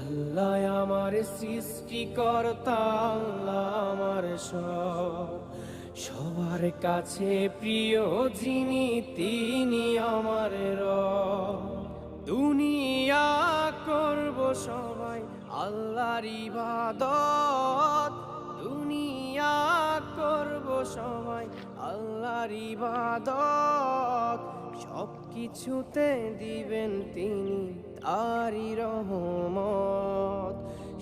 আল্লাহ আমার সৃষ্টিকর্তা, আল্লাহ আমার সবার কাছে প্রিয় যিনি, তিনি আমার রব। দুনিয়া করব সবাই আল্লাহর ইবাদত, দুনিয়া করব সবাই আল্লাহর ইবাদত। সব কিছুতে দিবেন তিনি তারি রহমত,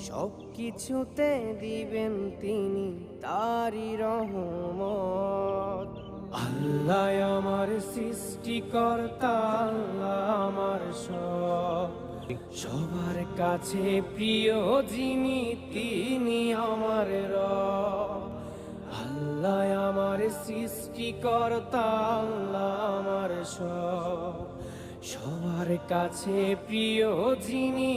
সব কিছুতে দিবেন তিনি তারি রহমত। আল্লাহ আমার সৃষ্টিকর্তা, আল্লাহ আমার সবার কাছে প্রিয় যিনি, তিনি আমার রব। আল্লাহ আমার সৃষ্টিকর্তা, আল্লাহ আমার সবার কাছে প্রিয় যিনি।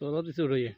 todo disuruh.